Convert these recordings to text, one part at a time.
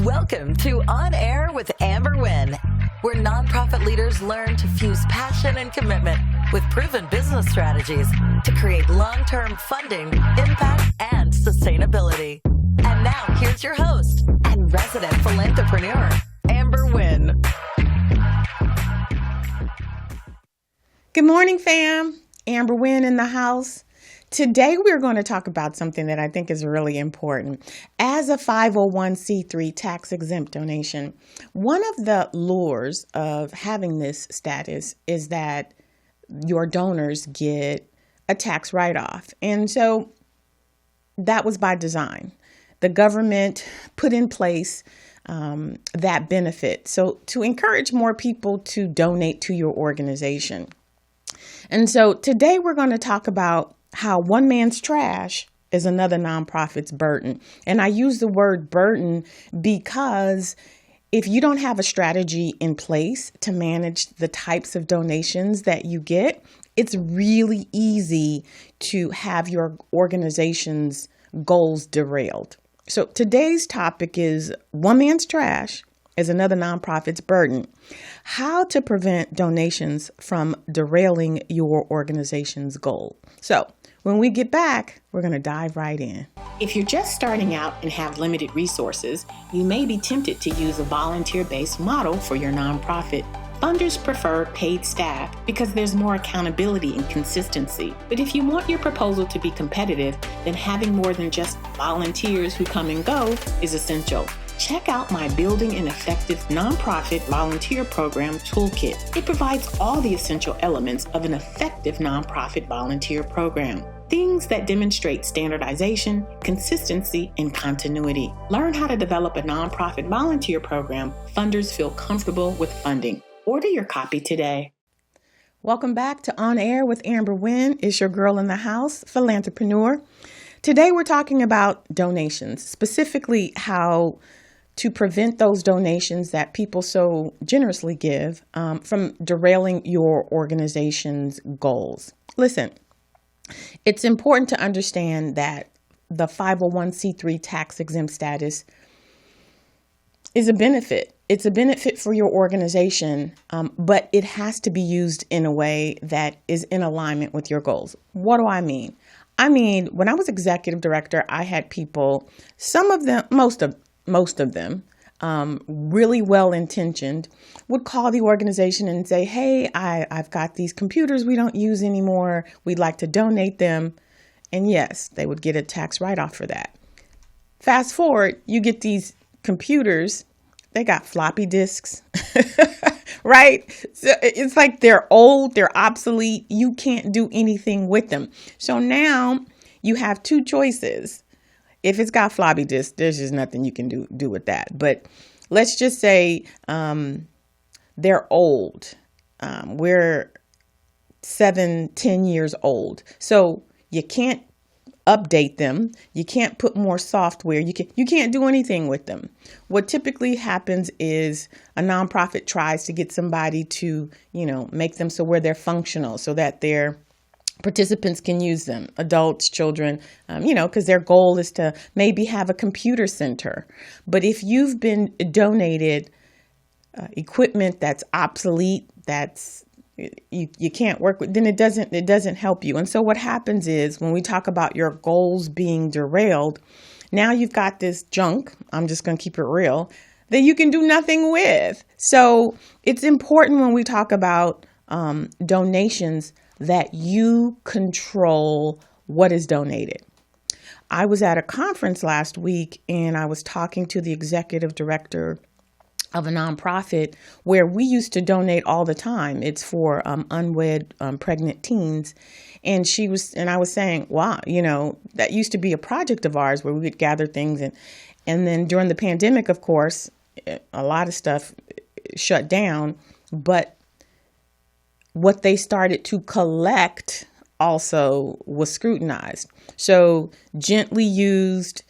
Welcome to On Air with Amber Wynn, where nonprofit leaders learn to fuse passion and commitment with proven business strategies to create long-term funding, impact, and sustainability. And now here's your host and resident Philanthrepreneur, Amber Wynn. Good morning, fam. Amber Wynn in the house. Today, we're going to talk about something that I think is really important. As a 501c3 tax-exempt donation, one of the lures of having this status is that your donors get a tax write-off. And so that was by design. The government put in place that benefit. So to encourage more people to donate to your organization. And so today we're going to talk about how one man's trash is another nonprofit's burden. And I use the word burden because if you don't have a strategy in place to manage the types of donations that you get, it's really easy to have your organization's goals derailed. So today's topic is one man's trash is another nonprofit's burden. How to prevent donations from derailing your organization's goal. So when we get back, we're going to dive right in. If you're just starting out and have limited resources, you may be tempted to use a volunteer-based model for your nonprofit. Funders prefer paid staff because there's more accountability and consistency. But if you want your proposal to be competitive, then having more than just volunteers who come and go is essential. Check out my Building an Effective Nonprofit Volunteer Program Toolkit. It provides all the essential elements of an effective nonprofit volunteer program. Things that demonstrate standardization, consistency, and continuity. Learn how to develop a nonprofit volunteer program funders feel comfortable with funding. Order your copy today. Welcome back to On Air with Amber Wynn. It's your girl in the house, Philanthrepreneur. Today we're talking about donations, specifically how to prevent those donations that people so generously give from derailing your organization's goals. Listen, it's important to understand that the 501c3 tax-exempt status is a benefit. It's a benefit for your organization, but it has to be used in a way that is in alignment with your goals. What do I mean? I mean, when I was executive director, I had people, some of them, most of them, really well-intentioned, would call the organization and say, hey, I've got these computers we don't use anymore. We'd like to donate them. And yes, they would get a tax write-off for that. Fast forward, you get these computers, they got floppy disks, right? So it's like they're old, they're obsolete. You can't do anything with them. So now you have two choices. If it's got floppy disks, there's just nothing you can do with that. But let's just say they're old. We're 7-10 years old. So you can't update them. You can't put more software. You can't do anything with them. What typically happens is a nonprofit tries to get somebody to, make them so where they're functional, so that their participants can use them, adults, children, because their goal is to maybe have a computer center. But if you've been donated equipment that's obsolete, that's you can't work with, then it doesn't help you. And so what happens is when we talk about your goals being derailed, now you've got this junk, I'm just going to keep it real, that you can do nothing with. So it's important when we talk about donations that you control what is donated. I was at a conference last week and I was talking to the executive director of a nonprofit where we used to donate all the time. It's for unwed pregnant teens. And I was saying, wow, that used to be a project of ours where we would gather things. And then during the pandemic, of course, a lot of stuff shut down, but what they started to collect also was scrutinized. So gently used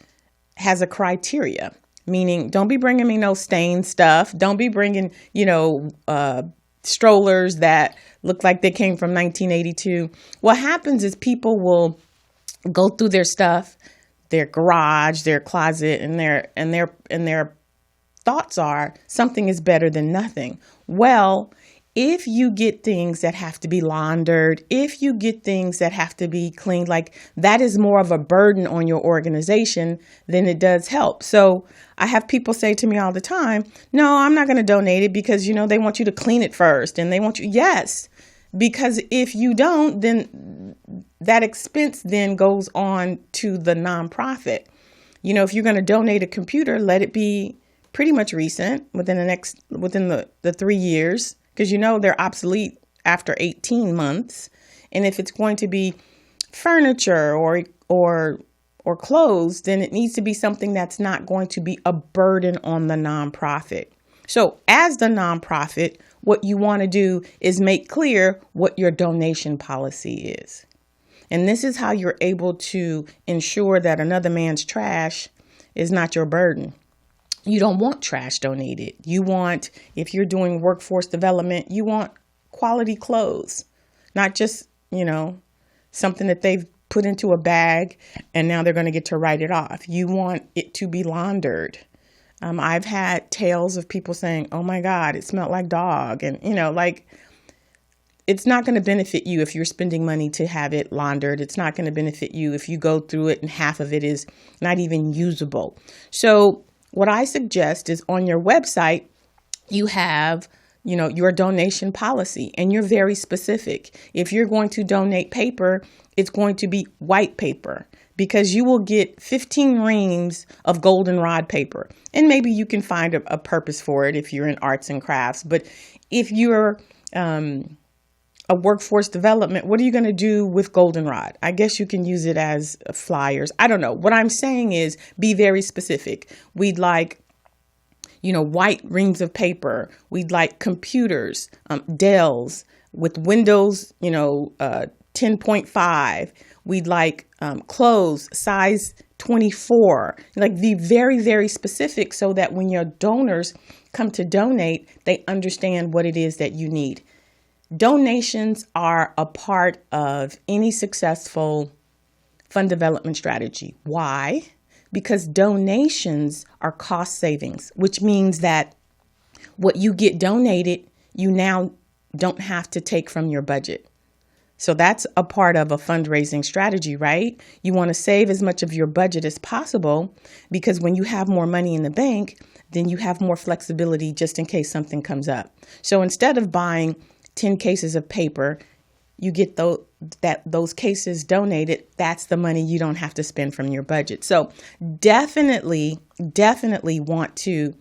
has a criteria, meaning don't be bringing me no stained stuff. Don't be bringing, strollers that look like they came from 1982. What happens is people will go through their stuff, their garage, their closet, and their thoughts are something is better than nothing. Well, if you get things that have to be laundered, if you get things that have to be cleaned, like that is more of a burden on your organization than it does help. So I have people say to me all the time, no, I'm not going to donate it because, they want you to clean it first and they want you. Yes, because if you don't, then that expense then goes on to the nonprofit. If you're going to donate a computer, let it be pretty much recent within the 3 years. Because they're obsolete after 18 months. And if it's going to be furniture or clothes, then it needs to be something that's not going to be a burden on the nonprofit. So as the nonprofit, what you want to do is make clear what your donation policy is. And this is how you're able to ensure that another man's trash is not your burden. You don't want trash donated. You want, if you're doing workforce development, you want quality clothes, not just, something that they've put into a bag and now they're going to get to write it off. You want it to be laundered. I've had tales of people saying, oh my God, it smelled like dog. And, it's not going to benefit you if you're spending money to have it laundered. It's not going to benefit you if you go through it and half of it is not even usable. So what I suggest is on your website, you have, your donation policy and you're very specific. If you're going to donate paper, it's going to be white paper because you will get 15 reams of goldenrod paper. And maybe you can find a purpose for it if you're in arts and crafts. But if you're a workforce development, what are you going to do with goldenrod? I guess you can use it as flyers. I don't know. What I'm saying is be very specific. We'd like, white reams of paper. We'd like computers, Dells with Windows, 10.5. We'd like clothes, size 24. Like be very, very specific so that when your donors come to donate, they understand what it is that you need. Donations are a part of any successful fund development strategy. Why? Because donations are cost savings, which means that what you get donated, you now don't have to take from your budget. So that's a part of a fundraising strategy, right? You want to save as much of your budget as possible because when you have more money in the bank, then you have more flexibility just in case something comes up. So instead of buying 10 cases of paper, you get those cases donated. That's the money you don't have to spend from your budget. So definitely want to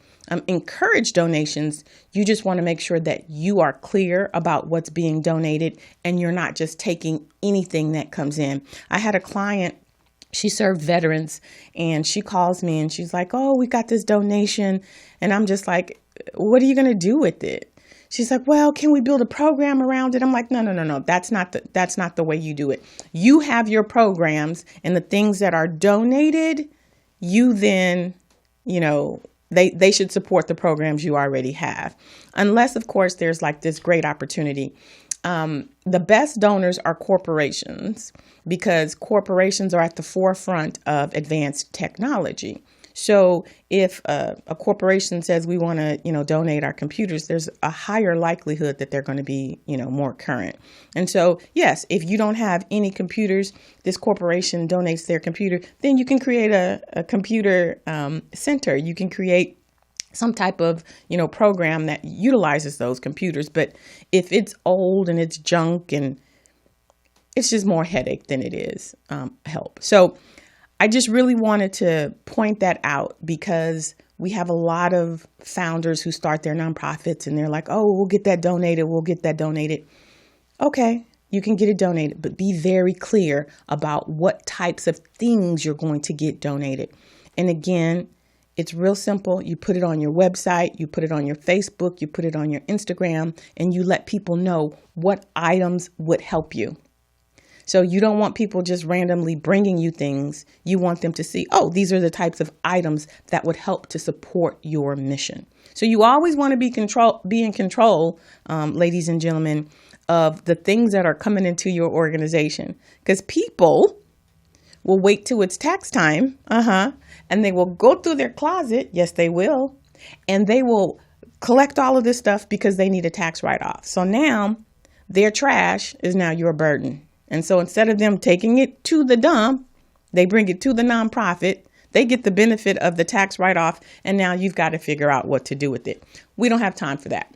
encourage donations. You just want to make sure that you are clear about what's being donated and you're not just taking anything that comes in. I had a client, she served veterans, and she calls me and she's like, oh, we got this donation. And I'm just like, what are you going to do with it? She's like, well, can we build a program around it? I'm like, no. That's not the way you do it. You have your programs and the things that are donated, you then, they should support the programs you already have. Unless, of course, there's like this great opportunity. The best donors are corporations because corporations are at the forefront of advanced technology. So if a corporation says we want to, donate our computers, there's a higher likelihood that they're going to be, more current. And so, yes, if you don't have any computers, this corporation donates their computer, then you can create a computer center. You can create some type of, program that utilizes those computers. But if it's old and it's junk and it's just more headache than it is help. So I just really wanted to point that out because we have a lot of founders who start their nonprofits and they're like, oh, we'll get that donated. Okay, you can get it donated, but be very clear about what types of things you're going to get donated. And again, it's real simple. You put it on your website, you put it on your Facebook, you put it on your Instagram, and you let people know what items would help you. So you don't want people just randomly bringing you things. You want them to see, oh, these are the types of items that would help to support your mission. So you always want to be in control, ladies and gentlemen, of the things that are coming into your organization. Because people will wait till it's tax time, and they will go through their closet. Yes, they will. and they will collect all of this stuff because they need a tax write-off. So now their trash is now your burden. And so instead of them taking it to the dump, they bring it to the nonprofit. They get the benefit of the tax write-off, and now you've got to figure out what to do with it. We don't have time for that.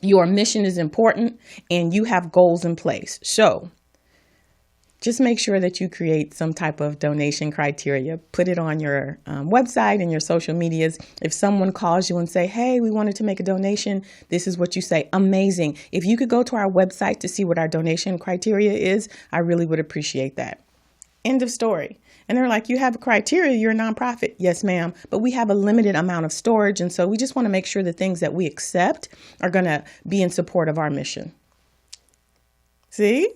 Your mission is important, and you have goals in place. So just make sure that you create some type of donation criteria. Put it on your website and your social medias. If someone calls you and say, hey, we wanted to make a donation, this is what you say. Amazing. If you could go to our website to see what our donation criteria is, I really would appreciate that. End of story. And they're like, you have a criteria, you're a nonprofit. Yes, ma'am. But we have a limited amount of storage. And so we just want to make sure the things that we accept are going to be in support of our mission. See?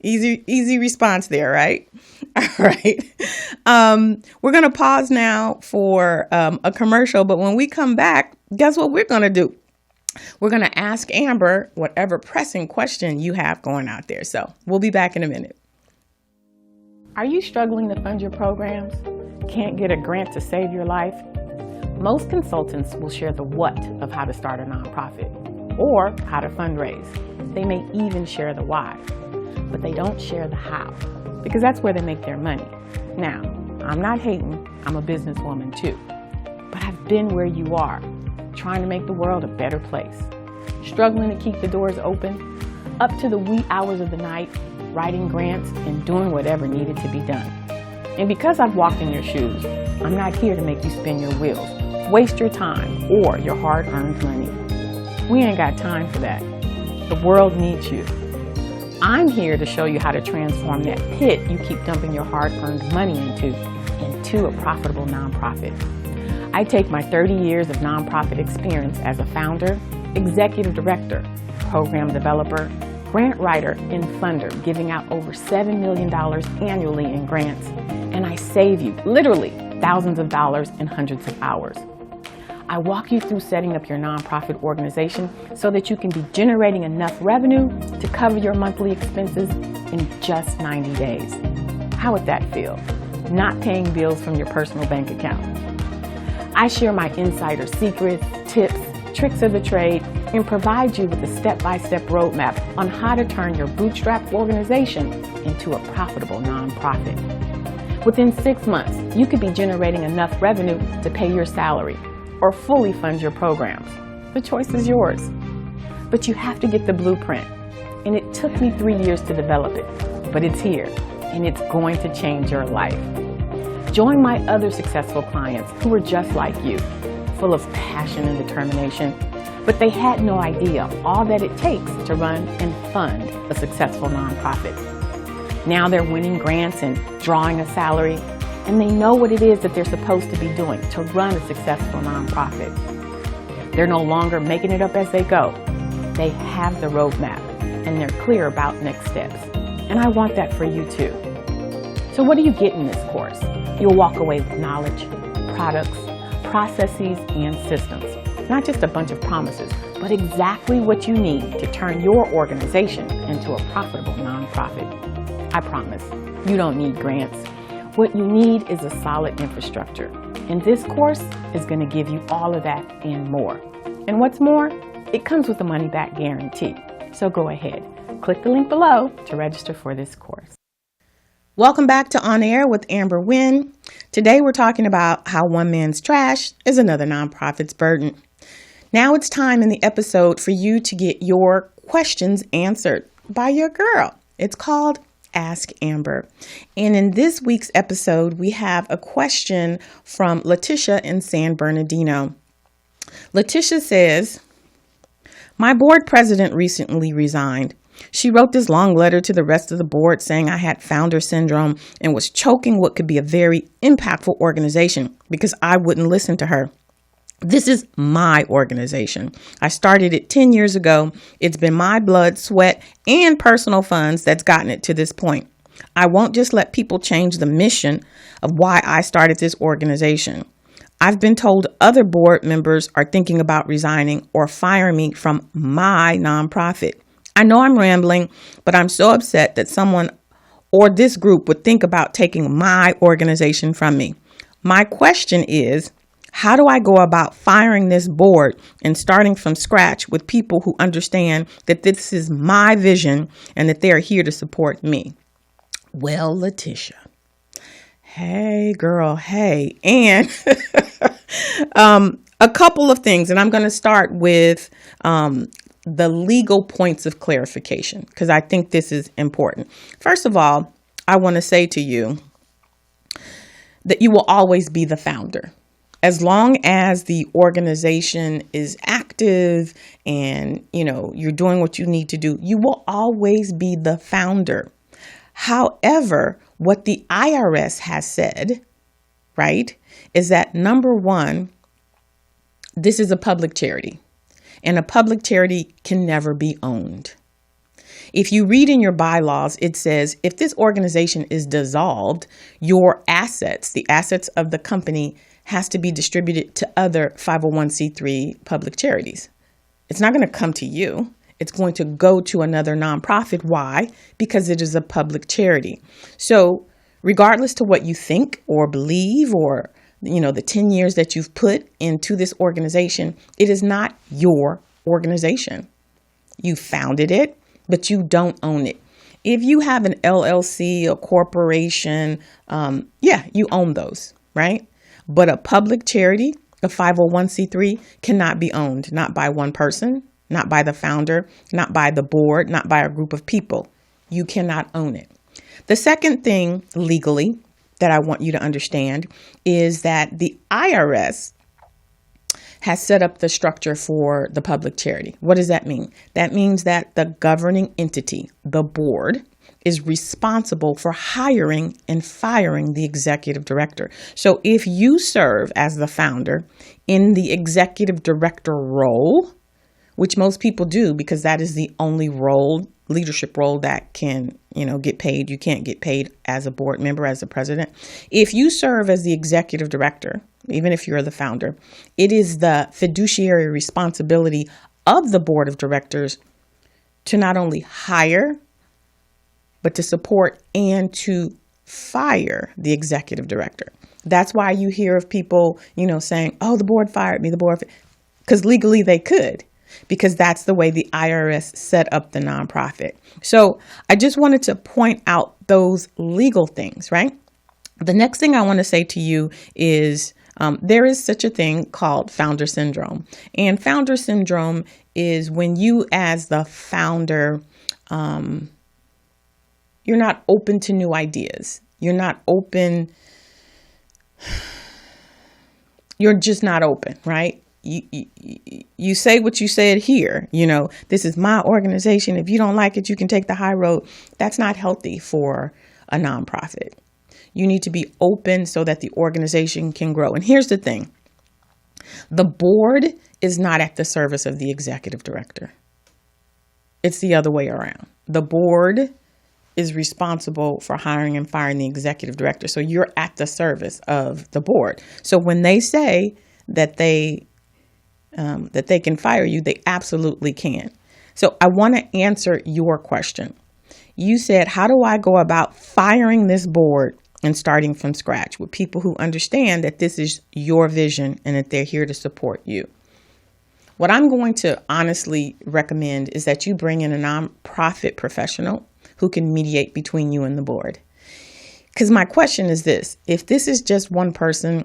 Easy response there, right? All right. We're going to pause now for a commercial. But when we come back, guess what we're going to do? We're going to ask Amber whatever pressing question you have going out there. So we'll be back in a minute. Are you struggling to fund your programs? Can't get a grant to save your life? Most consultants will share the what of how to start a nonprofit or how to fundraise. They may even share the why, but they don't share the how because that's where they make their money. Now, I'm not hating, I'm a businesswoman too, but I've been where you are, trying to make the world a better place, struggling to keep the doors open, up to the wee hours of the night, writing grants and doing whatever needed to be done. And because I've walked in your shoes, I'm not here to make you spin your wheels, waste your time or your hard-earned money. We ain't got time for that. The world needs you. I'm here to show you how to transform that pit you keep dumping your hard-earned money into a profitable nonprofit. I take my 30 years of nonprofit experience as a founder, executive director, program developer, grant writer, and funder, giving out over $7 million annually in grants. And I save you, literally, thousands of dollars and hundreds of hours. I walk you through setting up your nonprofit organization so that you can be generating enough revenue to cover your monthly expenses in just 90 days. How would that feel? Not paying bills from your personal bank account. I share my insider secrets, tips, tricks of the trade, and provide you with a step-by-step roadmap on how to turn your bootstrap organization into a profitable nonprofit. Within 6 months, you could be generating enough revenue to pay your salary or fully fund your programs. The choice is yours. But you have to get the blueprint. And it took me 3 years to develop it, but it's here, and it's going to change your life. Join my other successful clients who are just like you, full of passion and determination, but they had no idea all that it takes to run and fund a successful nonprofit. Now they're winning grants and drawing a salary, and they know what it is that they're supposed to be doing to run a successful nonprofit. They're no longer making it up as they go. They have the roadmap, and they're clear about next steps. And I want that for you too. So what do you get in this course? You'll walk away with knowledge, products, processes, and systems. Not just a bunch of promises, but exactly what you need to turn your organization into a profitable nonprofit. I promise, you don't need grants. What you need is a solid infrastructure. And this course is going to give you all of that and more. And what's more, it comes with a money-back guarantee. So go ahead, click the link below to register for this course. Welcome back to On Air with Amber Wynn. Today we're talking about how one man's trash is another nonprofit's burden. Now it's time in the episode for you to get your questions answered by your girl. It's called Ask Amber. And in this week's episode, we have a question from Letitia in San Bernardino. Letitia says, my board president recently resigned. She wrote this long letter to the rest of the board saying I had founder syndrome and was choking what could be a very impactful organization because I wouldn't listen to her. This is my organization. I started it 10 years ago. It's been my blood, sweat, and personal funds that's gotten it to this point. I won't just let people change the mission of why I started this organization. I've been told other board members are thinking about resigning or firing me from my nonprofit. I know I'm rambling, but I'm so upset that someone or this group would think about taking my organization from me. My question is, How do I go about firing this board and starting from scratch with people who understand that this is my vision and that they are here to support me? Well, Letitia. Hey, girl. Hey. And a couple of things, and I'm going to start with the legal points of clarification, because I think this is important. First of all, I want to say to you that you will always be the founder. As long as the organization is active and, you're doing what you need to do, you will always be the founder. However, what the IRS has said, right, is that number one, this is a public charity, and a public charity can never be owned. If you read in your bylaws, it says if this organization is dissolved, your assets, the assets of the company, has to be distributed to other 501c3 public charities. It's not going to come to you. It's going to go to another nonprofit. Why? Because it is a public charity. So regardless to what you think or believe or, the 10 years that you've put into this organization, it is not your organization. You founded it, but you don't own it. If you have an LLC, a corporation, you own those, right? But a public charity, a 501c3, cannot be owned, not by one person, not by the founder, not by the board, not by a group of people. You cannot own it. The second thing legally that I want you to understand is that the IRS has set up the structure for the public charity. What does that mean? That means that the governing entity, the board, is responsible for hiring and firing the executive director. So if you serve as the founder in the executive director role, which most people do because that is the only role, leadership role that can, get paid. You can't get paid as a board member, as a president. If you serve as the executive director, even if you're the founder, it is the fiduciary responsibility of the board of directors to not only hire, but to support and to fire the executive director. That's why you hear of people, saying, oh, the board fired me, because legally they could, because that's the way the IRS set up the nonprofit. So I just wanted to point out those legal things, right? The next thing I want to say to you is there is such a thing called founder syndrome. And founder syndrome is when you as the founder, you're not open to new ideas. You're not open. You're just not open, right? You say what you said here, this is my organization. If you don't like it, you can take the high road. That's not healthy for a nonprofit. You need to be open so that the organization can grow. And here's the thing. The board is not at the service of the executive director. It's the other way around. The board is responsible for hiring and firing the executive director. So you're at the service of the board. So when they say that they can fire you, they absolutely can. So I want to answer your question. You said, how do I go about firing this board and starting from scratch with people who understand that this is your vision and that they're here to support you? What I'm going to honestly recommend is that you bring in a nonprofit professional who can mediate between you and the board. Because my question is this: if this is just one person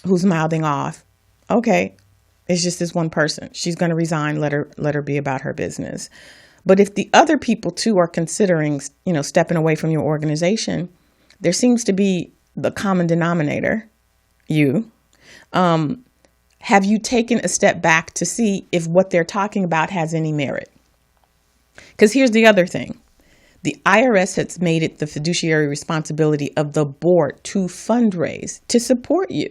who's mouthing off, okay, it's just this one person. She's going to resign. Let her be about her business. But if the other people too are considering, stepping away from your organization, there seems to be the common denominator, you. Have you taken a step back to see if what they're talking about has any merit? Because here's the other thing. The IRS has made it the fiduciary responsibility of the board to fundraise, to support you.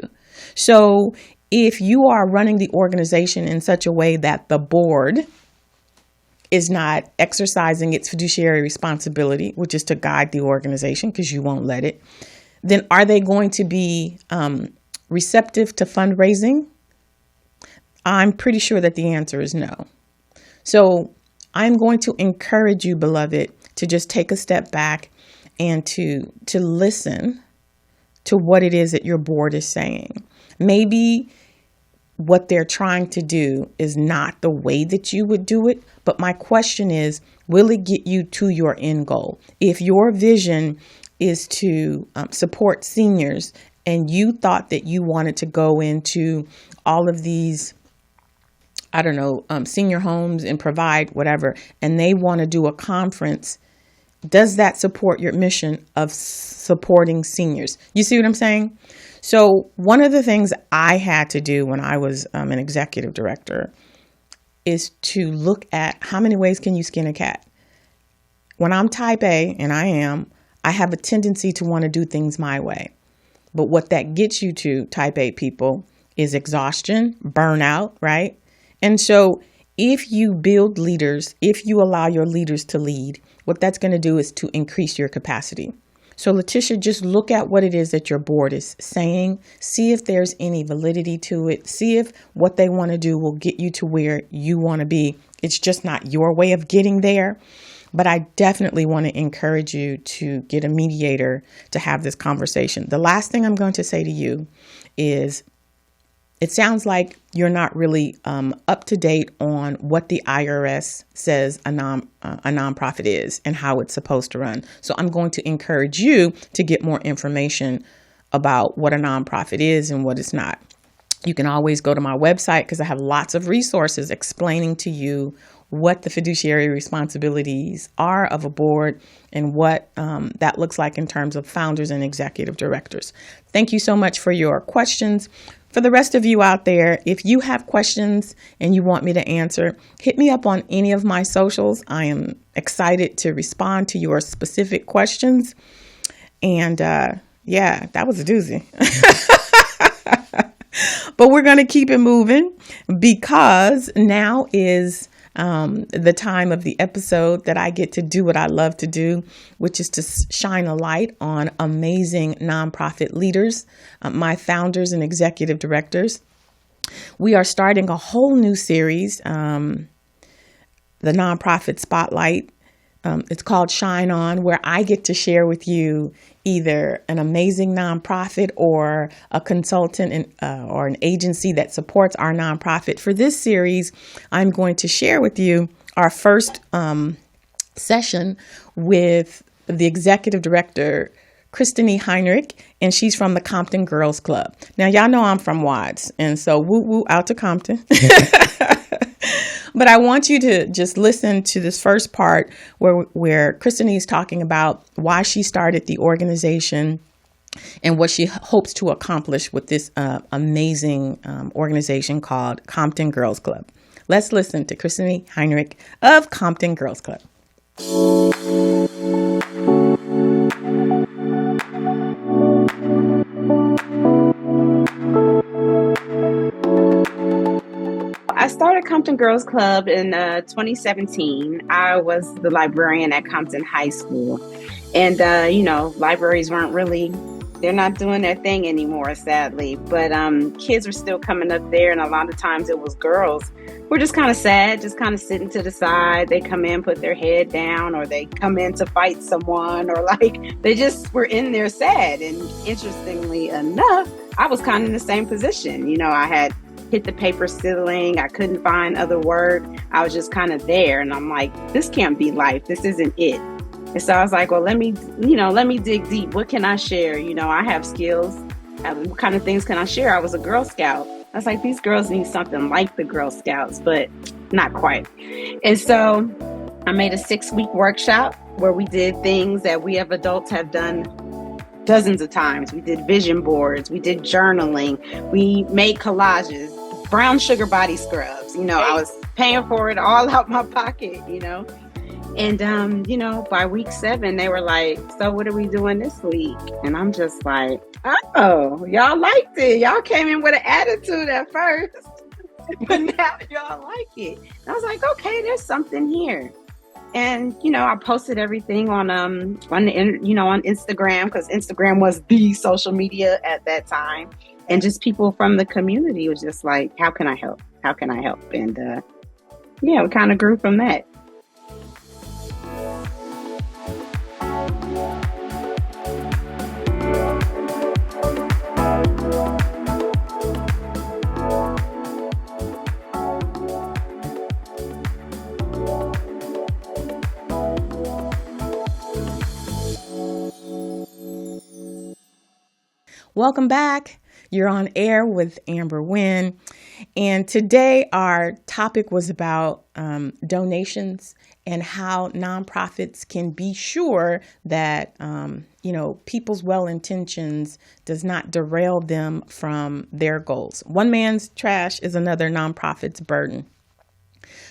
So if you are running the organization in such a way that the board is not exercising its fiduciary responsibility, which is to guide the organization because you won't let it, then are they going to be receptive to fundraising? I'm pretty sure that the answer is no. So I'm going to encourage you, beloved, to just take a step back and to listen to what it is that your board is saying. Maybe what they're trying to do is not the way that you would do it. But my question is, will it get you to your end goal? If your vision is to support seniors and you thought that you wanted to go into all of these, I don't know, senior homes and provide whatever, and they want to do a conference, does that support your mission of supporting seniors? You see what I'm saying? So one of the things I had to do when I was an executive director is to look at how many ways can you skin a cat. When I'm type A, and I have a tendency to want to do things my way. But what that gets you to, type A people, is exhaustion, burnout, right? And so if you build leaders, if you allow your leaders to lead, what that's going to do is to increase your capacity. So Letitia, just look at what it is that your board is saying. See if there's any validity to it. See if what they want to do will get you to where you want to be. It's just not your way of getting there. But I definitely want to encourage you to get a mediator to have this conversation. The last thing I'm going to say to you is, it sounds like you're not really up to date on what the IRS says a nonprofit is and how it's supposed to run. So I'm going to encourage you to get more information about what a nonprofit is and what it's not. You can always go to my website because I have lots of resources explaining to you what the fiduciary responsibilities are of a board and what that looks like in terms of founders and executive directors. Thank you so much for your questions. For the rest of you out there, if you have questions and you want me to answer, hit me up on any of my socials. I am excited to respond to your specific questions. And yeah, that was a doozy. But we're going to keep it moving because now is the time of the episode that I get to do what I love to do, which is to shine a light on amazing nonprofit leaders, my founders and executive directors. We are starting a whole new series, the Nonprofit Spotlight. It's called Shine On, where I get to share with you either an amazing nonprofit or a consultant or an agency that supports our nonprofit. For this series, I'm going to share with you our first session with the executive director, Christine Heinrich, and she's from the Compton Girls Club. Now, y'all know I'm from Watts, and so woo out to Compton. But I want you to just listen to this first part where Christine is talking about why she started the organization and what she hopes to accomplish with this amazing organization called Compton Girls Club. Let's listen to Christine Heinrich of Compton Girls Club. I started Compton Girls Club in 2017. I was the librarian at Compton High School. And, libraries they're not doing their thing anymore, sadly. But kids were still coming up there. And a lot of times it was girls who were just kind of sad, just kind of sitting to the side. They come in, put their head down, or they come in to fight someone, or they just were in there sad. And interestingly enough, I was kind of in the same position. I had hit the paper ceiling. I couldn't find other work. I was just kind of there. And I'm like, this can't be life. This isn't it. And so I was like, well, let me dig deep. What can I share? I have skills. What kind of things can I share? I was a Girl Scout. I was like, these girls need something like the Girl Scouts, but not quite. And so I made a 6-week workshop where we did things that we as adults have done dozens of times. We did vision boards. We did journaling. We made collages, brown sugar body scrubs. I was paying for it all out my pocket, And, by week 7, they were like, so what are we doing this week? And I'm just like, oh, y'all liked it. Y'all came in with an attitude at first, but now y'all like it. And I was like, okay, there's something here. And, I posted everything on Instagram, because Instagram was the social media at that time. And just people from the community was just like, how can I help? How can I help? And, we kind of grew from that. Welcome back. You're on air with Amber Wynn. And today our topic was about donations and how nonprofits can be sure that, people's well-intentions does not derail them from their goals. One man's trash is another nonprofit's burden.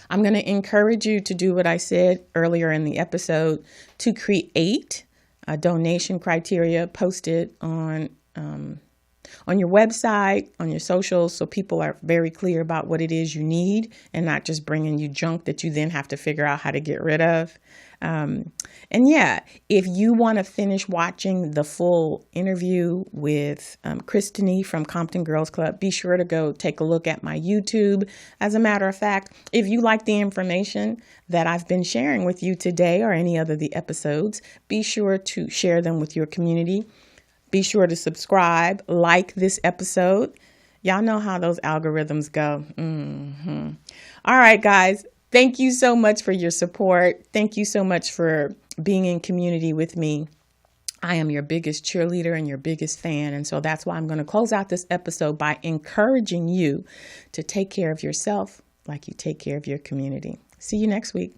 I'm going to encourage you to do what I said earlier in the episode, to create a donation criteria posted on your website, on your socials, so people are very clear about what it is you need and not just bringing you junk that you then have to figure out how to get rid of. If you want to finish watching the full interview with Christine from Compton Girls Club, be sure to go take a look at my YouTube. As a matter of fact, if you like the information that I've been sharing with you today or any other of the episodes, be sure to share them with your community. Be sure to subscribe, like this episode. Y'all know how those algorithms go. All right, guys. Thank you so much for your support. Thank you so much for being in community with me. I am your biggest cheerleader and your biggest fan. And so that's why I'm going to close out this episode by encouraging you to take care of yourself like you take care of your community. See you next week.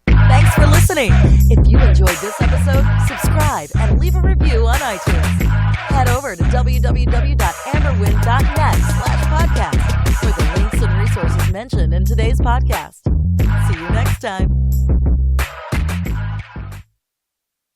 Thanks for listening. If you enjoyed this episode, subscribe and leave a review on iTunes. Head over to www.amberwin.net/podcast for the links and resources mentioned in today's podcast. See you next time.